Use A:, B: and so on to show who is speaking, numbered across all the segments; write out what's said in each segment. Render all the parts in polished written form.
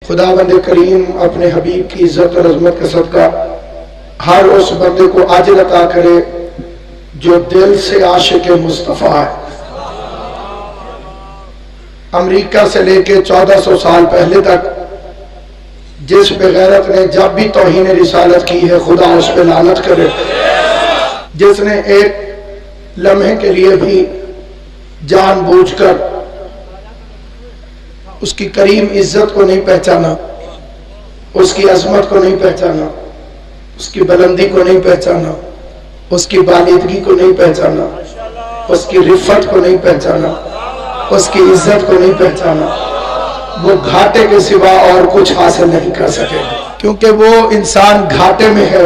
A: خداوند کریم اپنے حبیب کی عزت اور عظمت کا صدقہ ہر اس بندے کو اجر عطا کرے جو دل سے عاشق مصطفیٰ ہے۔ امریکہ سے لے کے 1400 سال پہلے تک جس بغیرت نے جب بھی توہین رسالت کی ہے خدا اس پہ لعنت کرے۔ جس نے ایک لمحے کے لیے بھی جان بوجھ کر اس کی کریم عزت کو نہیں پہچانا، اس کی عظمت کو نہیں پہچانا، اس کی بلندی کو نہیں پہچانا، اس کی بالیدگی کو نہیں پہچانا، اس کی رفت کو نہیں پہچانا، اس کی عزت کو نہیں پہچانا، وہ گھاٹے کے سوا اور کچھ حاصل نہیں کر سکے، کیونکہ وہ انسان گھاٹے میں ہے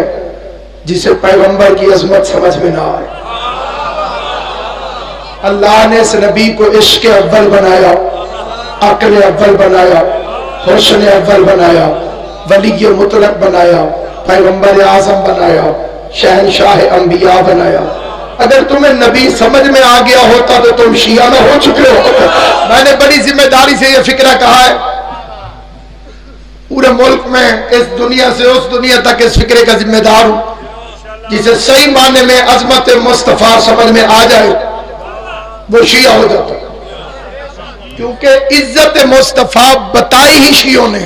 A: جسے پیغمبر کی عظمت سمجھ میں نہ آئے۔ اللہ نے اس نبی کو عشق اول بنایا، عقل اول بنایا، حسن اول بنایا، ولی مطلق بنایا، پیغمبر اعظم بنایا، شہنشاہ انبیاء بنایا۔ اگر تمہیں نبی سمجھ میں آ گیا ہوتا تو تم شیعہ نہ ہو چکے ہو۔ میں نے بڑی ذمہ داری سے یہ فکرہ کہا ہے، پورے ملک میں اس دنیا سے اس دنیا تک اس فکرے کا ذمہ دار ہوں، جسے صحیح معنی میں عظمت مصطفیٰ سمجھ میں آ جائے وہ شیعہ ہو جاتا، کیونکہ عزت مصطفیٰ بتائی ہی شیعوں نے۔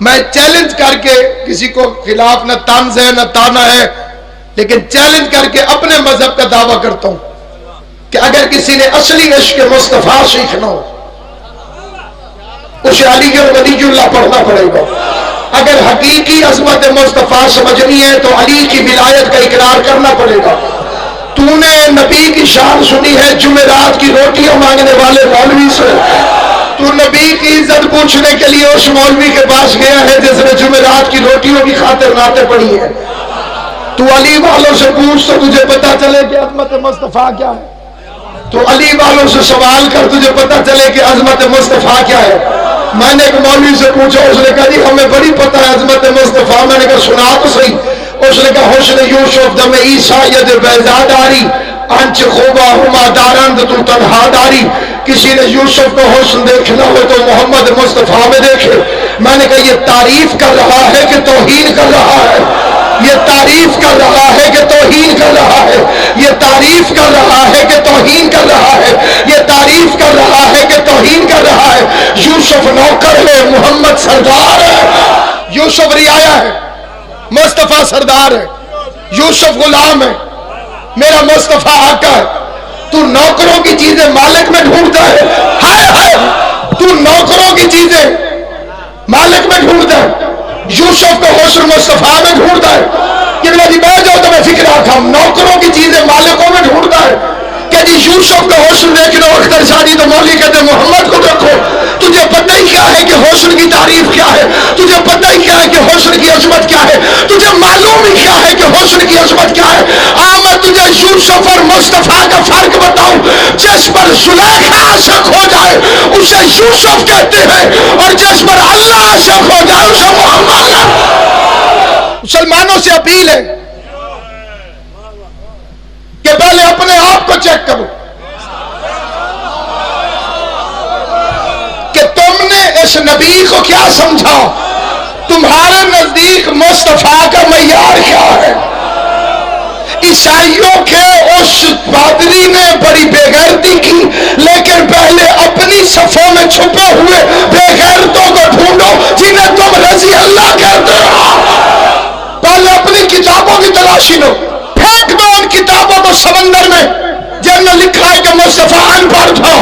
A: میں چیلنج کر کے، کسی کو خلاف نہ طنز ہے نہ تانا ہے، لیکن چیلنج کر کے اپنے مذہب کا دعویٰ کرتا ہوں کہ اگر کسی نے اصلی عشق مصطفیٰ سیکھنا ہو اسے علی اور ولی اللہ پڑھنا پڑے گا۔ اگر حقیقی عظمت مصطفیٰ سمجھنی ہے تو علی کی ولایت کا اقرار کرنا پڑے گا۔ تو نے نبی کی شان سنی ہے جمعرات کی روٹیاں مانگنے والے مولوی سے، تو نبی کی عزت پوچھنے کے لیے اس مولوی کے پاس گیا ہے جس نے جمعرات کی روٹیوں کی خاطر نعتیں پڑھی ہیں۔ تو علی والوں سے پوچھ تو تجھے پتا چلے کہ عظمت مصطفیٰ کیا ہے، تو علی والوں سے سوال کر تجھے پتا چلے کہ عظمت مصطفیٰ کیا ہے۔ میں نے ایک مولوی سے پوچھا، اس نے کہا جی ہمیں بڑی پتہ ہے عظمت مصطفیٰ۔ میں نے کہا سنا تو صحیح۔ اس نے کہا حسن یوسف دم عیسیٰ ید بیضا داری، انچ خوبہ ہما دارند تو تنہا داری۔ کسی نے یوسف کو حسن دیکھنا ہو تو محمد مصطفیٰ میں دیکھے۔ میں نے کہا یہ تعریف کر رہا ہے کہ توہین کر رہا ہے؟ یہ تعریف کر رہا ہے کہ توہین کر رہا ہے؟ یہ تعریف کر رہا ہے کہ توہین کر رہا ہے؟ یہ تعریف کر رہا ہے کہ توہین کر رہا ہے؟ یوسف نوکر ہے، محمد سردار ہے۔ یوسف رعایا ہے، مصطفیٰ سردار ہے۔ یوسف غلام ہے، میرا مصطفیٰ آقا ہے۔ تو نوکروں کی چیزیں مالک میں ڈھونڈتا ہے، ہائے ہائے، تو نوکروں کی چیزیں مالک میں ڈھونڈتا ہے، یوسف کو حسن مصطفیٰ میں ڈھونڈتا ہے۔ کہ جی بیٹھ جاؤ تو میں فکر آتا ہوں، نوکروں کی چیزیں مالکوں میں ڈھونڈتا ہے کہ جی یوسف کو حسن دیکھنا اختر شادی تو مولوی کہتے ہیں محمد کو دیکھو۔ تجھے پتہ ہی کیا ہے کہ حسن کی تعریف کیا ہے؟ تجھے پتہ ہی کیا ہے کہ حسن کی عظمت کیا ہے؟ تجھے معلوم ہی کیا ہے کہ حسن کی عظمت کیا ہے؟ میں تجھے یوسف اور مصطفیٰ کا فرق بتاؤں۔ جس پر زلیخا عاشق ہو جائے اسے یوسف کہتے ہیں، اور جس پر اللہ عاشق ہو جائے اسے محمد۔ مسلمانوں سے اپیل ہے کہ پہلے اپنے آپ کو چیک کرو کہ تم نے اس نبی کو کیا سمجھا، تمہارے نزدیک مصطفیٰ کا معیار کیا ہے۔ عیسائیوں کے اس پادری نے بڑی بے غیرتی کی، لیکن پہلے اپنی صفوں میں چھپے ہوئے بے غیرتوں کو ڈھونڈو جنہیں تم رضی اللہ کہتے ہو۔ پہلے اپنی کتابوں کی تلاشی لو، پھینک دو ان کتابوں کو سمندر میں جن میں لکھا ہے کہ مصطفیٰ ان پڑھ تھا۔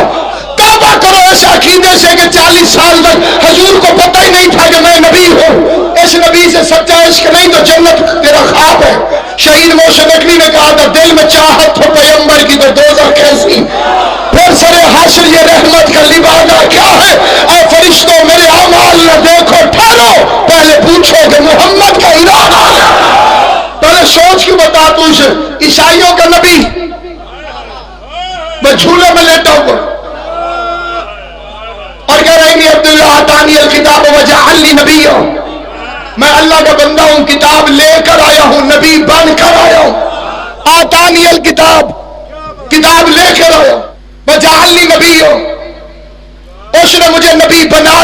A: توبہ کرو اس عقیدے سے کہ 40 سال تک حضور کو پتہ ہی نہیں تھا کہ میں نبی ہوں۔ اس نبی سے سچا عشق نہیں تو جنت تیرا خواب ہے۔ شہید محسن نقوی نے کہا تھا دل میں چاہت ہو پیغمبر کی تو دوزخ کیسی۔ پھر سر حشر یہ رحمت کا لبادہ کیا ہے؟ اے فرشتوں میرے اعمال نہ دیکھو، ٹھہرو پہلے پوچھو کہ محمد کا ارادہ ہے۔ پہلے سوچ کے بتا تو اسے عیسائیوں کا نبی میں جھولے میں لیٹا ہوا اور کہہ رہی عبداللہ آتانی الکتاب وجعلنی نبی، میں اللہ کا بندہ ہوں، کتاب لے کر آیا ہوں، نبی بن کر آیا ہوں۔ آتانی الکتاب، کتاب لے کر آیا، وجعلنی نبی، اس نے مجھے نبی بنا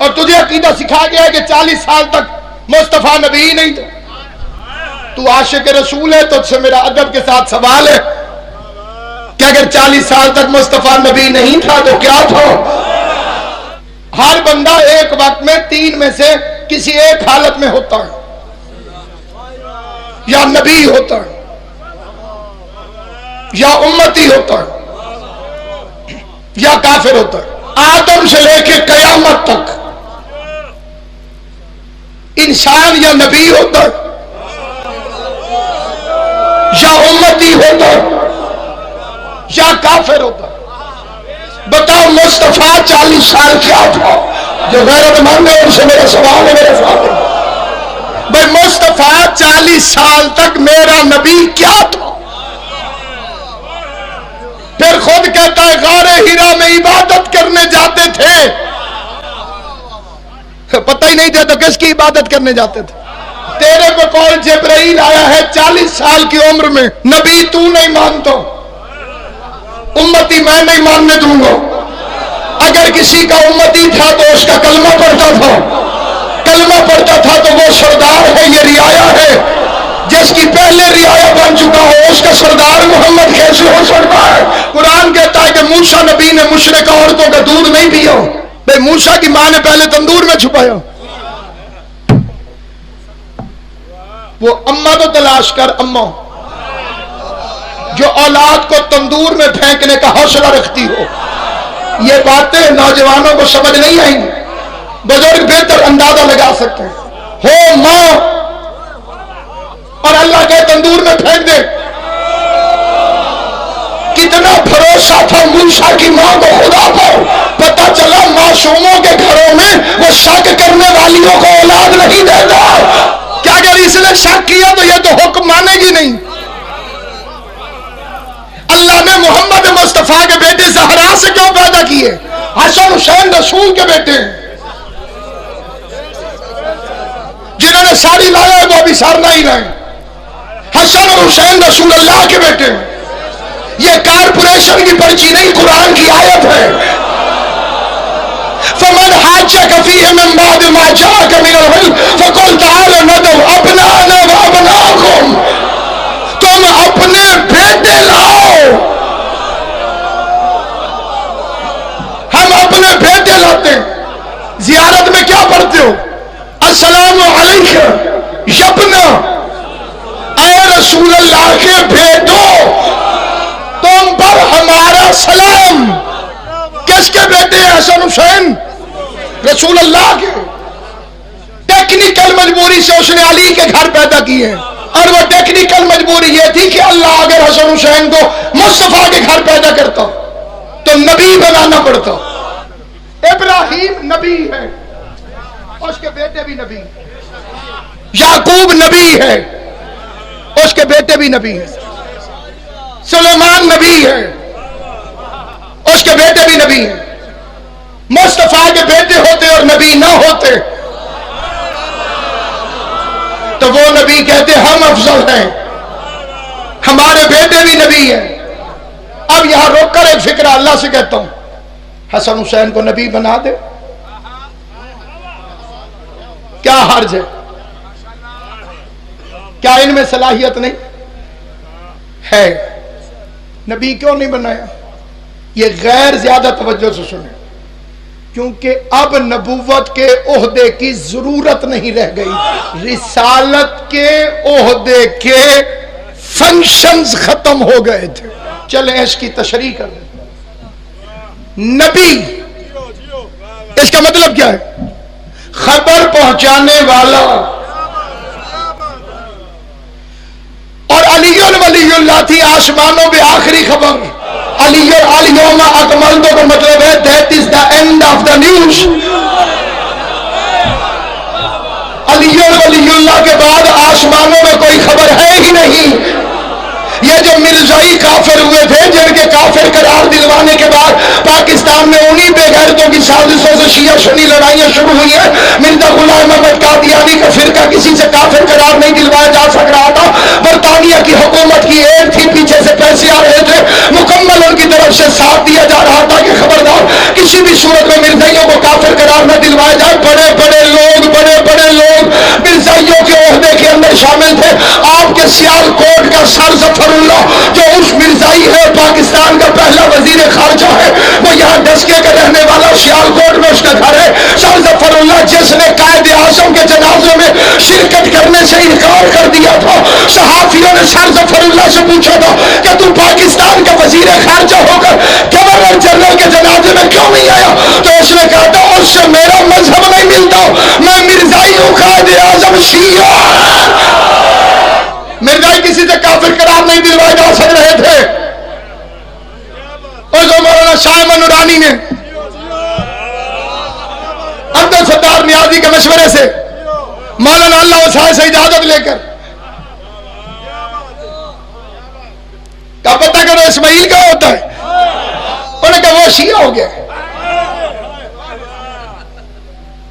A: اور تجھے عقیدہ سکھا گیا ہے کہ 40 سال تک مصطفیٰ نبی نہیں تھا. تو عاشق رسول ہے، تو تجھ سے میرا ادب کے ساتھ سوال ہے کہ اگر 40 سال تک مصطفیٰ نبی نہیں تھا تو کیا تھا؟ ہر بندہ ایک وقت میں 3 میں سے کسی ایک حالت میں ہوتا ہے. یا نبی ہوتا ہے، یا امتی ہوتا ہے، یا کافر ہوتا ہے. آدم سے لے کے قیامت تک انسان یا نبی ہوتا ہے، یا امتی ہوتا ہے، یا کافر ہوتا ہے. بتاؤ مصطفیٰ 40 سال کیا تھا؟ جو غیرت مند ہے ان سے میرا سوال ہے میرے ساتھ. بھائی مصطفیٰ 40 سال تک میرا نبی کیا تھا؟ پھر خود کہتا ہے غار ہیرا میں عبادت کرنے جاتے تھے. پتہ ہی نہیں تھا تو کس کی عبادت کرنے جاتے تھے؟ تیرے پہ کون جبرائیل آیا ہے 40 سال کی عمر میں؟ نبی تو نہیں مانتا، امتی میں نہیں ماننے دوں گا. اگر کسی کا امتی تھا تو اس کا کلمہ پڑھتا تھا، کلمہ پڑھتا تھا تو وہ سردار ہے. یہ رعایا ہے، جس کی پہلے رعایا بن چکا ہو اس کا سردار محمد کیسے ہو سکتا ہے؟ قرآن کہتا ہے کہ موسیٰ نبی نے مشرک عورتوں کا دودھ نہیں پیا. بھئی موسیٰ کی ماں نے پہلے تندور میں چھپایا. وہ اماں تو تلاش کر، اماں جو اولاد کو تندور میں پھینکنے کا حوصلہ رکھتی ہو. یہ باتیں نوجوانوں کو سمجھ نہیں آئیں گی، بزرگ بہتر اندازہ لگا سکتے ہیں. ہو ماں اور اللہ کے تندور میں پھینک دے. کتنا بھروسہ تھا موسیٰ کی ماں کو خدا پر. پتہ چلا معصوموں کے گھروں میں وہ شک کرنے والیوں کو اولاد نہیں دیتا. کیا اگر اس نے شک کیا تو یہ تو حکم مانے گی نہیں. اللہ نے محمد مصطفیٰ کے بیٹے زہرا سے کیوں پیدا کیے؟ حسن حسین رسول کے بیٹے ہیں. جنہوں نے ساری لایا ہے وہ ابھی سارنا ہی رہے. حسن اور حسین رسول اللہ کے بیٹے ہیں. یہ کارپوریشن کی پرچی نہیں، قرآن کی آیت ہے. فمن حاجك فيه من بعد ما جاءك من العلم فقل تعالوا ندعو ابناءنا وابناءكم. تم اپنے بیٹے لاؤ، ہم اپنے بیٹے لاتے ہیں. زیارت میں کیا پڑھتے ہو؟ السلام علیکم یبنا، اے رسول اللہ کے بیٹو تم پر ہمارا سلام. کس کے بیٹے ہیں؟ حسن حسین رسول اللہ کے. ٹیکنیکل مجبوری سے اس نے علی کے گھر پیدا کیے، اور وہ ٹیکنیکل مجبوری یہ تھی کہ اللہ اگر حسن حسین کو مصطفیٰ کے گھر پیدا کرتا تو نبی بنانا پڑتا. ابراہیم نبی ہے، اس کے بیٹے بھی نبی. یعقوب نبی ہے، اس کے بیٹے بھی نبی ہیں. سلیمان نبی ہے، اس کے بیٹے بھی نبی ہیں. مصطفیٰ کے بیٹے ہوتے اور نبی نہ ہوتے تو وہ نبی کہتے ہم افضل ہیں، ہمارے بیٹے بھی نبی ہیں. اب یہاں روک کر ایک فکرہ اللہ سے کہتا ہوں، حسن حسین کو نبی بنا دے، کیا حرج ہے؟ کیا ان میں صلاحیت نہیں ہے؟ نبی کیوں نہیں بنایا؟ یہ غیر زیادہ توجہ سے سنیں، کیونکہ اب نبوت کے عہدے کی ضرورت نہیں رہ گئی. رسالت کے عہدے کے فنکشنز ختم ہو گئے تھے. چلیں اس کی تشریح کر دیں. نبی اس کا مطلب کیا ہے؟ خبر پہنچانے والا. اور علی ولی اللہ تھی آسمانوں پہ آخری خبر. علی الیوم اکملت کا مطلب ہے that is the end of the news. علی ولی اللہ کے بعد آسمانوں میں کوئی خبر ہے ہی نہیں. یہ جو مرزائی کافر ہوئے تھے جن کے کافر قرار دلوانے کے بعد پاکستان میں انہی بے غیرتوں کی سازشوں سے شیعہ سنی لڑائیاں شروع ہوئی ہیں. مرزا غلام احمد قادیانی کا فرقہ کسی سے کافر قرار نہیں دلوایا جا سک رہا تھا. برطانیہ کی حکومت کی ایڈ تھی، پیچھے سے پیسے آ رہے تھے، مکمل ان کی طرف سے ساتھ دیا جا رہا تھا کہ خبردار کسی بھی صورت میں مرزائیوں کو کافر قرار اقرار نہ دلوائے جائے، بڑے بڑے لوگ مرزائیوں کے عہدے کے اندر شامل تھے. آپ کے سیال کوٹ کا سر ظفر اللہ جو اس مرزائی ہے، پاکستان کا پہلا وزیر خارجہ ہے، وہ یہاں ڈسکے کا رہنے والا، سیال کوٹ میں اس کا گھر ہے. سر ظفر اللہ جس نے قائد اعظم کے جنازے میں شرکت کرنے سے انکار کر دیا تھا، صحافیوں نے سر ظفر اللہ سے پوچھا تھا کہ تو پاکستان کا وزیر خارجہ ہو کر گورنر جنرل کے جنازے میں کیوں نہیں آیا؟ تو اس نے کہا تھا اس سے میرا مذہب نہیں ملتا، میں مرزائی ہوں، قائد اعظم شیعہ. مرزائی کسی سے کافر قرار نہیں دلوائے جا سک رہے تھے. اور جو مولانا شاہ احمد نورانی نے عبد الستار نیازی کے مشورے سے مولانا اللہ وسائے سے اجازت لے کر کا پتہ کرو اسماعیل کا ہوتا ہے، انہوں نے کہا وہ شیعہ ہو گیا.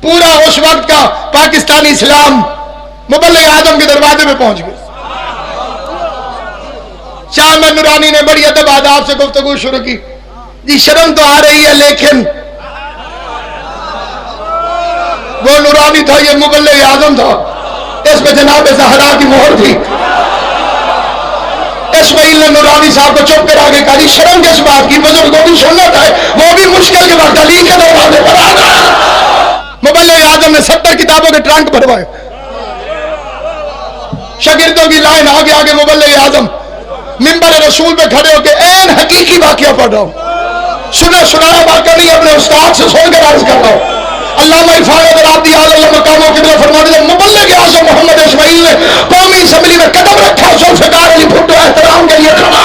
A: پورا اس وقت کا پاکستانی اسلام مبلغ اعظم کے دروازے میں پہنچ گیا. شاہ احمد نورانی نے بڑی ادب آداب سے گفتگو شروع کی. جی شرم تو آ رہی ہے لیکن وہ نورانی تھا، یہ مبلغ اعظم تھا، اس پہ جناب زہرا کی مہر تھی. اسماعیل نے نورانی صاحب کو چپ کر آگے کہا جی شرم کس بات کی، بزرگوں کی سنت ہے، وہ بھی مشکل کے وقت علی کے دروازے پر آ گیا. مبلغ اعظم نے 70 کتابوں کے ٹرنک بھروائے. شاگردوں کی لائن آگے آگے. مبلغ اعظم منبر رسول پہ کھڑے ہو کے این حقیقی واقعہ پڑھ رہا ہوں، سنایا واقعہ نہیں، اپنے استاد سے سن کر عرض کر رہا ہوں. علامہ عرفان رابطی اللہ مقاموں کی طرف فرماتے ہیں مبلغ اعظم محمد اسماعیل نے قومی اسمبلی میں قدم رکھا، ذوالفقار علی بھٹو احترام کے لیے کھڑا.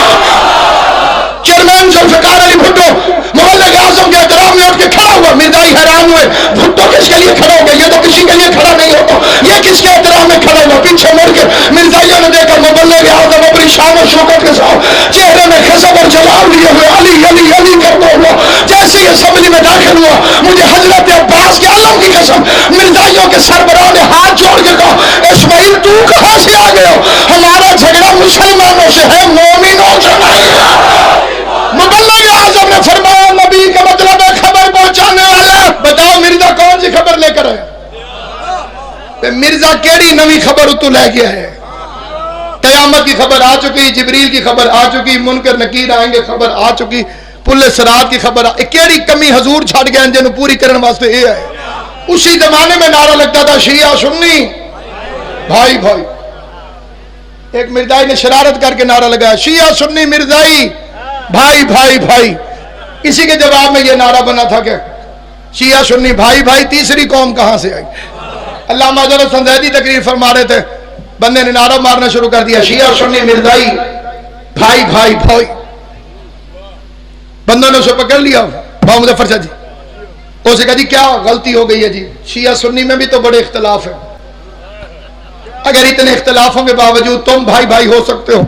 A: چیئرمین ذوالفقار علی بھٹو مبلغ اعظم کے احترام میں اٹھ کے کھڑا ہوا. مرزائی حیران ہوئے، بھٹو کس کے لیے کھڑا ہو گیا، یہ تو کسی کے لیے کھڑا نہیں ہوتا، یہ کس کے احترام میں کھڑا ہوا. پیچھے مڑ کے مرزائیوں نے دیکھا مبلغ اعظم اپنی شان و شوکت کے ساتھ چہرے میں خشب اور جلال لیے ہوئے علی علی علی کرتا ہوا جیسے ہی اسمبلی میں داخل ہوا. مجھے حضرت عباس کے علم کی قسم مرزائیوں کے سربراہ نے ہاتھ جوڑ کے کہا اسماعیل تو کہاں سے آ گئے ہو، ہمارا جھگڑا مسلمانوں سے ہے، مومنوں سے نہیں. مبلغ اعظم نے فرمایا نبی کا مطلب ہے خبر پہنچانے والا. بتاؤ مرزا کون سی خبر لے کر آئے؟ مرزا کیڑی نوی خبر تو لے گیا ہے؟ قیامت کی خبر آ چکی، جبریل کی خبر آ چکی، منکر نکیر آئیں گے خبر آ چکی، پل صراط کی خبر کیڑی کمی حضور چھڑ گئے جنہوں پوری کرنے واسطے یہ ہے. اسی زمانے میں نعرہ لگتا تھا شیعہ سنی بھائی بھائی. ایک مرزائی نے شرارت کر کے نعرہ لگایا شیعہ سنی مرزائی بھائی بھائی بھائی. اسی کے جواب میں یہ نعرہ بنا تھا کہ شیعہ سنی بھائی بھائی تیسری قوم کہاں سے آئی. علامہ حضرت حسن زیدی تقریر فرما رہے تھے، بندے نے نعرہ مارنا شروع کر دیا شیعہ سنی مرزائی بھائی بھائی بھائی. بندوں نے اسے پکڑ لیا، بابا مظفر شاہ جی اسے کہا جی کیا غلطی ہو گئی ہے جی، شیعہ سنی میں بھی تو بڑے اختلاف ہیں، اگر اتنے اختلافوں کے باوجود تم بھائی بھائی ہو سکتے ہو.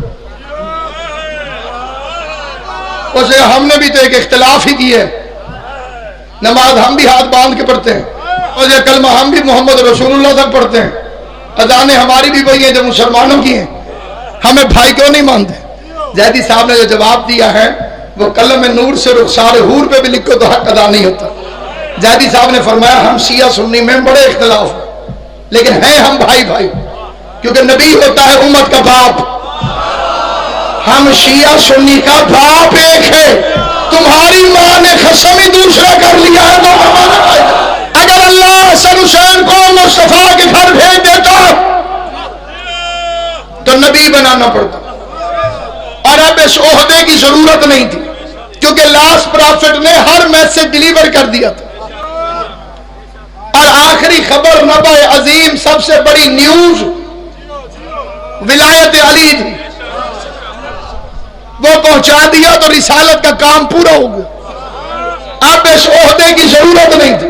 A: اسے ہم نے بھی تو ایک اختلاف ہی کی ہے، نماز ہم بھی ہاتھ باندھ کے پڑھتے ہیں، اور یہ کلمہ ہم بھی محمد رسول اللہ تک پڑھتے ہیں، اذانیں ہماری بھی وہی ہیں جو مسلمانوں کی ہیں، ہمیں بھائی کیوں نہیں مانتے؟ زیدی صاحب نے جو جواب دیا ہے وہ قلم نور سے رخسار حور پہ بھی لکھو تو حق ادا نہیں ہوتا. زیدی صاحب نے فرمایا ہم شیعہ سنی میں بڑے اختلاف ہیں لیکن ہیں ہم بھائی بھائی، کیونکہ نبی ہوتا ہے امت کا باپ، ہم شیعہ سنی کا باپ ایک ہے. تمہاری ماں نے قسم ہی دوسرا کر لیا ہے تو ہمارا بھائی. اگر اللہ حسن حسین کو مصطفیٰ کے گھر بھیج دیتا تو نبی بنانا پڑتا، اور اب اس عہدے کی ضرورت نہیں تھی کیونکہ لاسٹ پرافٹ نے ہر میسج ڈیلیور کر دیا تھا. اور آخری خبر نبع عظیم سب سے بڑی نیوز ولایت علی تھی، وہ پہنچا دیا تو رسالت کا کام پورا ہو گیا. اب اس عہدے کی ضرورت نہیں تھی.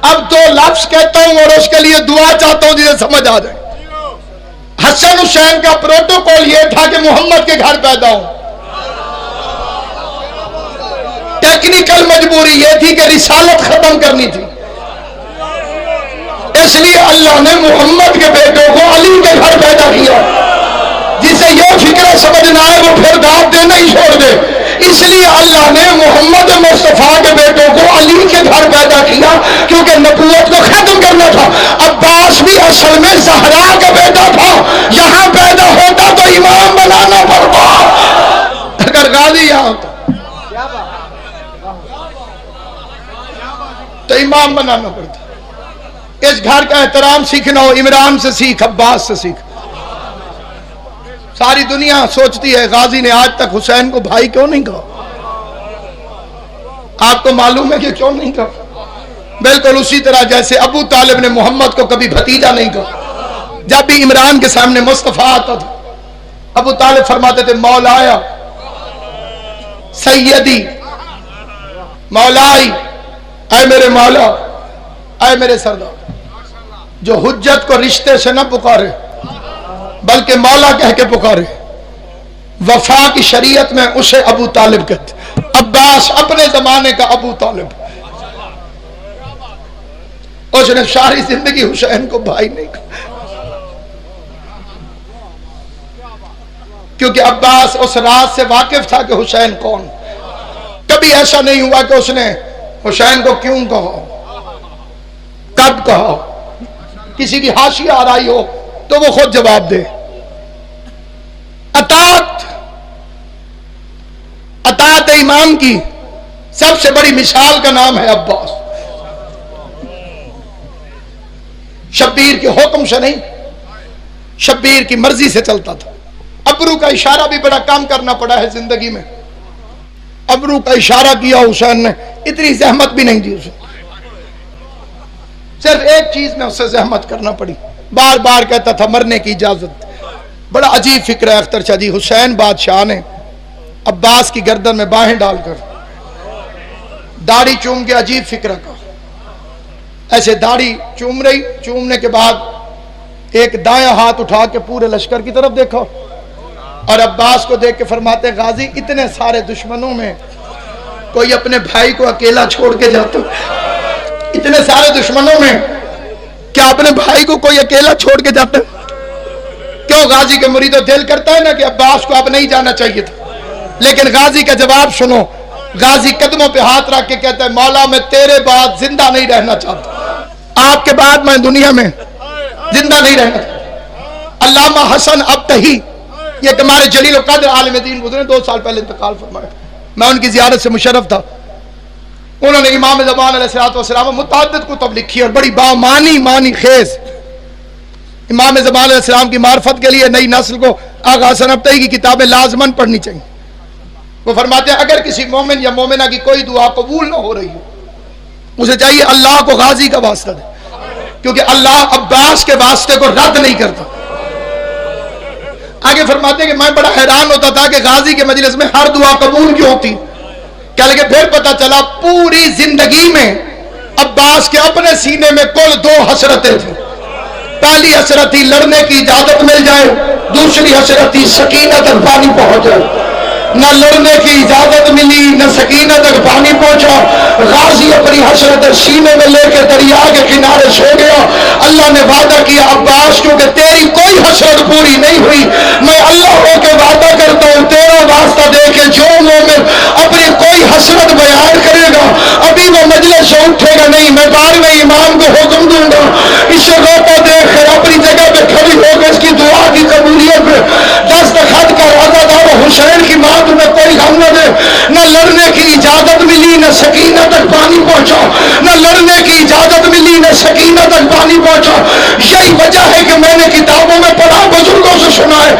A: اب دو لفظ کہتا ہوں اور اس کے لیے دعا چاہتا ہوں جسے سمجھ آ جائے. حسن حسین کا پروٹوکول یہ تھا کہ محمد کے گھر پیدا ہوں، ٹیکنیکل مجبوری یہ تھی کہ رسالت ختم کرنی تھی، اس لیے اللہ نے محمد کے بیٹوں کو علی کے گھر پیدا کیا. جسے یہ فکر سمجھنا ہے وہ پھر دعوت دینا ہی چھوڑ دے. اس لیے اللہ نے محمد مصطفیٰ کے بیٹوں کو علی کے گھر پیدا کیا کیونکہ کیونکہ نبوت کو ختم کرنا تھا. عباس بھی اصل میں زہرا کا بیٹا تھا, یہاں پیدا ہوتا تو امام بنانا پڑتا. اگر غازی یہاں ہوتا تو امام بنانا پڑتا. اس گھر کا احترام سیکھنا ہو, عمران سے سیکھ, عباس سے سیکھ. ساری دنیا سوچتی ہے غازی نے آج تک حسین کو بھائی کیوں نہیں کہا. آپ کو معلوم ہے کہ کیوں نہیں کہا؟ بالکل اسی طرح جیسے ابو طالب نے محمد کو کبھی بھتیجا نہیں کہا. جب بھی عمران کے سامنے مصطفیٰ آتا تھا, ابو طالب فرماتے تھے مولایا سیدی, مولائی, اے میرے مولا, اے میرے سردار. جو حجت کو رشتے سے نہ پکارے بلکہ مولا کہہ کے پکارے, وفا کی شریعت میں اسے ابو طالب کہتے. عباس اپنے زمانے کا ابو طالب, اس نے ساری زندگی حسین کو بھائی نہیں کہا, کیونکہ عباس اس راز سے واقف تھا کہ حسین کون. کبھی ایسا نہیں ہوا کہ اس نے حسین کو کیوں کہا, کب کہا. کسی کی حاشیہ آ رہی ہو تو وہ خود جواب دے. اطاعت امام کی سب سے بڑی مثال کا نام ہے عباس. شبیر کے حکم سے نہیں, شبیر کی مرضی سے چلتا تھا. ابرو کا اشارہ بھی بڑا کام کرنا پڑا ہے زندگی میں. ابرو کا اشارہ کیا حسین نے, اتنی زحمت بھی نہیں دی اسے. صرف ایک چیز میں اسے زحمت کرنا پڑی, بار بار کہتا تھا مرنے کی اجازت. بڑا عجیب فکر ہے اختر شاہ جی. حسین بادشاہ نے عباس کی گردن میں باہیں ڈال کر داڑھی چوم کے عجیب فکر کا, ایسے داڑھی چوم رہی, چومنے کے بعد ایک دایاں ہاتھ اٹھا کے پورے لشکر کی طرف دیکھا اور عباس کو دیکھ کے فرماتے غازی اتنے سارے دشمنوں میں کوئی اپنے بھائی کو اکیلا چھوڑ کے جاتا, اتنے سارے دشمنوں میں کیا اپنے بھائی کو کوئی اکیلا چھوڑ کے جاتا. کیوں غازی کے مرید دل کرتا ہے نا کہ عباس کو اب نہیں جانا چاہیے تھا, لیکن غازی کا جواب سنو. غازی قدموں پہ ہاتھ رکھ کے کہتا ہے مولا میں تیرے بعد زندہ نہیں رہنا چاہتا, آپ کے بعد میں دنیا میں زندہ نہیں رہنا چاہتا. علامہ حسن ابتہی, یہ ہمارے جلیل القدر عالم دین گزرے, 2 سال پہلے انتقال فرمایا. میں ان کی زیارت سے مشرف تھا. انہوں نے امام زمان علیہ السلام متعدد کتب لکھی اور بڑی معنی خیز. امام زمان علیہ السلام کی معرفت کے لیے نئی نسل کو آغا حسن ابتہی کی کتابیں لازماً پڑھنی چاہیے. وہ فرماتے ہیں اگر کسی مومن یا مومنہ کی کوئی دعا قبول نہ ہو رہی ہو, اسے چاہیے اللہ کو غازی کا واسطہ دے, کیونکہ اللہ عباس کے واسطے کو رد نہیں کرتا. آگے فرماتے ہیں کہ میں بڑا حیران ہوتا تھا کہ غازی کے مجلس میں ہر دعا قبول کیوں ہوتی. کیا لگے پھر پتا چلا پوری زندگی میں عباس کے اپنے سینے میں کل 2 حسرتیں تھیں. پہلی حسرت تھی لڑنے کی اجازت مل جائے, دوسری حسرت تھی سکینہ تک پانی پہنچ جائے. نہ لڑنے کی اجازت ملی نہ سکینہ تک پانی پہنچا. غازی اپنی حسرت سینے میں لے کے دریا کے کنارے سو گیا. اللہ نے وعدہ کیا عباس کیونکہ تیری کوئی حسرت پوری نہیں ہوئی, میں اللہ ہو کے وعدہ کرتا ہوں تیرا واسطہ دے کے جو مومن اپنی کوئی حسرت بیان کرے گا ابھی وہ مجلس سے اٹھے گا نہیں. میں 12ویں امام کو حکم دوں گا اسے روتا دیکھ کر اپنی جگہ پہ کھڑی ہو کے اس کی دعا کی قبولیت پہ دستخط کر عزادار حسین کی ماں تمہیں کوئی غم نہ دے. نہ لڑنے کی اجازت ملی نہ سکینہ تک پانی پہنچا, نہ لڑنے کی اجازت ملی نہ سکینہ تک پانی پہنچا. یہی وجہ ہے کہ میں نے کتابوں میں پڑھا, بزرگوں سے سنا ہے,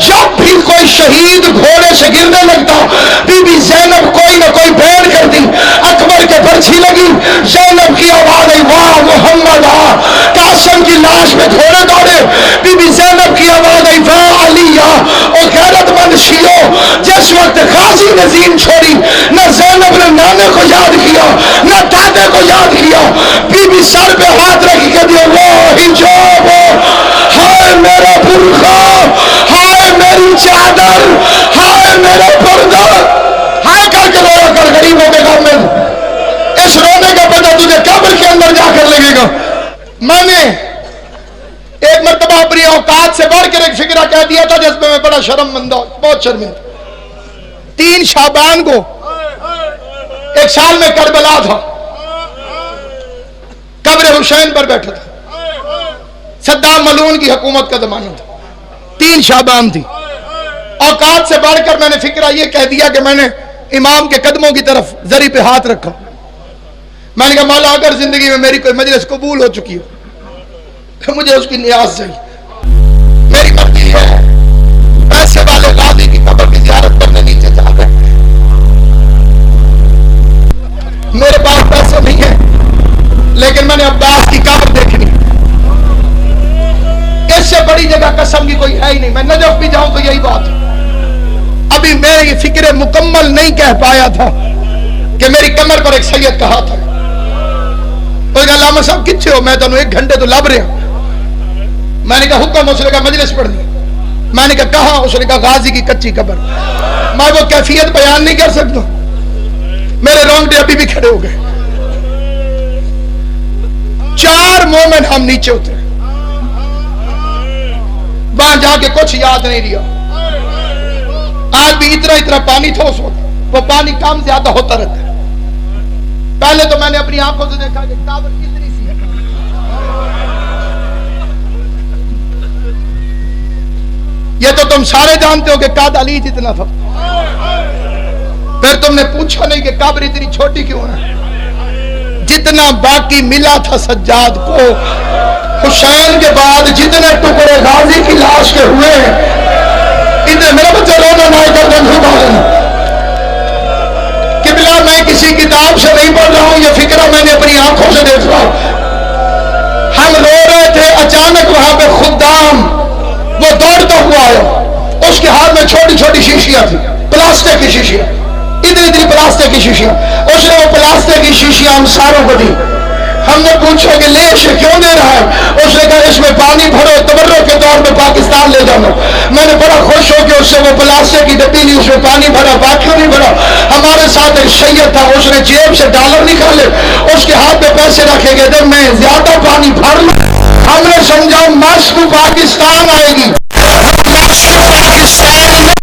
A: جب بھی کوئی شہید گھوڑے سے گرنے لگتا بی بی زینب کوئی نہ کوئی بیان کرتی. اکبر کے برچھی لگی, زینب کی آواز آئی واہ محمد آ. قاسم کی لاش پہ گھوڑے دوڑے, بی بی زینب کی آواز آئی واہ علی آ. اور غیرت مند شیعو جس وقت غازی نے زین چھوڑی نہ زینب نے نانے کو یاد کیا نہ دادے کو یاد کیا. بی بی سر پہ ہاتھ رکھ کے دیا وہ حجاب, ہائے میرا برقع, ہائے میری چادر, ہائے میرا پردہ, ہائے کر کے رویا کر غریبوں کے گھر میں. اس رونے کا پتہ تجھے قبر کے اندر جا کر لگے گا. میں نے ایک مرتبہ اپنی اوقات سے بڑھ کر ایک فکرہ کہہ دیا تھا جس میں میں بڑا شرمندہ, بہت شرمندہ. 3 شعبان کو ایک سال میں کربلا تھا. حسین پر بیٹھا تھا. صدام ملعون کی حکومت کا زمانہ تھا. 3 شعبان تھی. اوقات سے بڑھ کر میں نے فکرہ یہ کہہ دیا کہ میں نے امام کے قدموں کی طرف زری پہ ہاتھ رکھا. میں نے کہا مولا اگر زندگی میں میری کوئی مجلس قبول ہو چکی ہو مجھے اس کی نیاز چاہیے. میری مرضی ہے پیسے والے غازی کی قبر کی زیارت کرنے نیچے جا گئے. میرے پاس پیسے نہیں ہیں لیکن میں نے عباس کی قبر دیکھنی. اس سے بڑی جگہ قسم کی کوئی ہے ہی نہیں. میں نجف بھی جاؤں تو یہی بات ہے. ابھی میں یہ فکر مکمل نہیں کہہ پایا تھا کہ میری کمر پر ایک سید کا ہاتھ ہے. کوئی کہا علامہ صاحب کتنے ہو؟ میں تمہیں 1 گھنٹے تو لب رہا. میں نے کہا حکم. اس نے کہا مجلس پڑھنی. میں نے کہا کہاں؟ اس نے کہا غازی کی کچی قبر. میں وہ کیفیت بیان نہیں کر سکتا. میرے رونگٹے ابھی بھی کھڑے ہو گئے. 4 مومن ہم نیچے اترے. وہاں جا کے کچھ یاد نہیں رہا. آج بھی اتنا پانی تھا اس وقت. وہ پانی کم زیادہ ہوتا رہتا ہے. پہلے تو میں نے اپنی آنکھوں سے دیکھا کہ قبر کتنی سی ہے. یہ تو تم سارے جانتے ہو کہ قد علی جتنا تھا. پھر تم نے پوچھا نہیں کہ قبر اتنی چھوٹی کیوں ہے. جتنا باقی ملا تھا سجاد کو حسین کے بعد جتنے ٹکڑے غازی کی لاش کے ہوئے اتنے. میرا بچہ رونا نہ کر دیں. قبلہ میں کسی کتاب سے نہیں پڑھ رہا ہوں. یہ فکرہ میں نے اپنی آنکھوں سے دیکھ رہا ہوں. ہم رو رہے تھے. اچانک وہاں پہ خدام وہ دوڑتا ہوا آیا. اس کے ہاتھ میں چھوٹی چھوٹی شیشیاں تھی. پلاسٹک کی شیشیاں. اتنی پلاسٹک کی شیشیاں. اس نے وہ پلاسٹک کی شیشیاں ہم ساروں کو دی. ہم نے پوچھا کہ لے اسے کیوں دے رہا ہے؟ اس نے کہا اس میں پانی بھرو تبرک کے طور پہ پاکستان لے جانا. میں نے بڑا خوش ہو کے اس سے وہ پلاسٹک کی ڈبی لی. اس میں پانی بھرا. باقی نہیں بھرا. ہمارے ساتھ ایک سید تھا. اس نے جیب سے ڈالر نکالے. اس کے ہاتھ میں پیسے رکھے گئے تھے. میں زیادہ پانی بھر لوں. ہم نے سمجھا مشق پاکستان آئے گی. پاکستان